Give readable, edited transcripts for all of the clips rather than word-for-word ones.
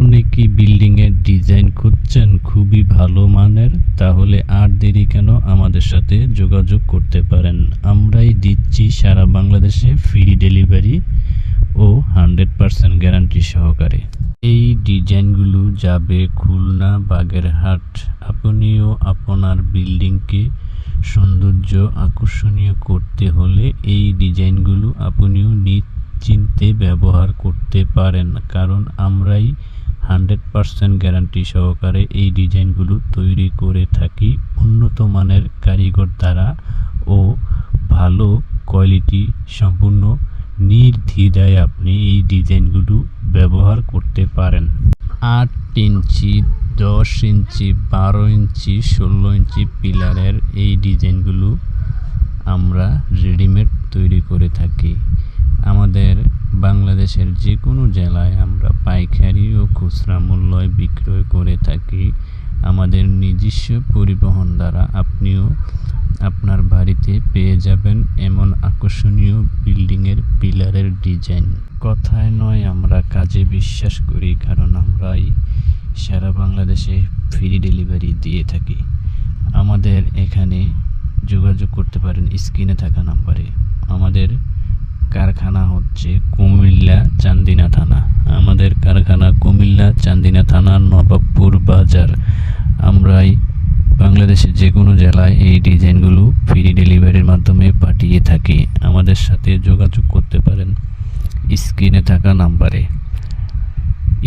আপনি কি বিল্ডিং এর ডিজাইন খুঁজছেন খুবই ভালো মানের? তাহলে আর দেরি কেন, আমাদের সাথে যোগাযোগ করতে পারেন। আমরাই দিচ্ছি সারা বাংলাদেশে ফ্রি ডেলিভারি ও 100% গ্যারান্টি সহকারে। এই ডিজাইনগুলো যাবে খুলনা, বাগেরহাট। আপনিও আপনার বিল্ডিংকে সৌন্দর্য আকর্ষণীয় করতে হলে এই ডিজাইনগুলো আপনিও নিশ্চিন্তে ব্যবহার করতে পারেন, কারণ আমরাই 100% গ্যারান্টি সহকারে এই ডিজাইনগুলো তৈরি করে থাকি উন্নত মানের কারিগর দ্বারা ও ভালো কোয়ালিটি সম্পূর্ণ। নির্দ্বিধায় আপনি এই ডিজাইনগুলো ব্যবহার করতে পারেন। 8 ইঞ্চি, 10 ইঞ্চি, 12 ইঞ্চি, 16 ইঞ্চি পিলারের এই ডিজাইনগুলো আমরা রেডিমেড তৈরি করে থাকি। আমাদের বাংলাদেশের যে কোনো জেলায় আমরা পাইকারি ও খুচরা মূল্যে বিক্রয় করে থাকি। আমাদের নিজস্ব পরিবহন দ্বারা আপনিও আপনার বাড়িতে পেয়ে যাবেন এমন আকর্ষণীয় বিল্ডিংয়ের পিলারের ডিজাইন। কথায় নয়, আমরা কাজে বিশ্বাস করি, কারণ আমরাই সারা বাংলাদেশে ফ্রি ডেলিভারি দিয়ে থাকি। আমাদের এখানে যোগাযোগ করতে পারেন স্ক্রিনে থাকা নাম্বারে। আমাদের কারখানা হচ্ছে কুমিল্লা চান্দিনা থানা। আমাদের কারখানা কুমিল্লা চান্দিনা থানা, নবাবপুর বাজার। আমরাই বাংলাদেশের যে কোনো জেলায় এই ডিজাইনগুলো ফ্রি ডেলিভারির মাধ্যমে পাঠিয়ে থাকি। আমাদের সাথে যোগাযোগ করতে পারেন স্ক্রিনে থাকা নাম্বারে।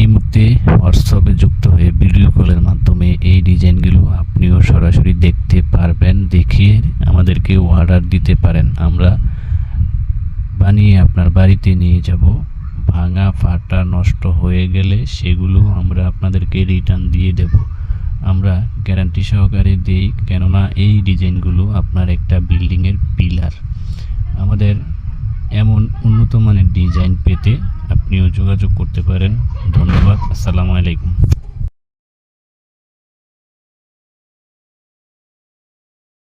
ইমোতে হোয়াটসঅ্যাপে যুক্ত হয়ে ভিডিও কলের মাধ্যমে এই ডিজাইনগুলো আপনিও সরাসরি দেখতে পারবেন। দেখে আমাদেরকে অর্ডার দিতে পারেন। আমরা বানিয়ে আপনার বাড়িতে নিয়ে যাব। ভাঙা ফাটা নষ্ট হয়ে গেলে সেগুলো আমরা আপনাদেরকে রিটার্ন দিয়ে দেব। আমরা গ্যারান্টি সহকারে দিই, কেননা এই ডিজাইনগুলো আপনার একটা বিল্ডিংয়ের পিলার। আমাদের এমন উন্নত মানের ডিজাইন পেতে আপনিও যোগাযোগ করতে পারেন। ধন্যবাদ। আসসালামু আলাইকুম।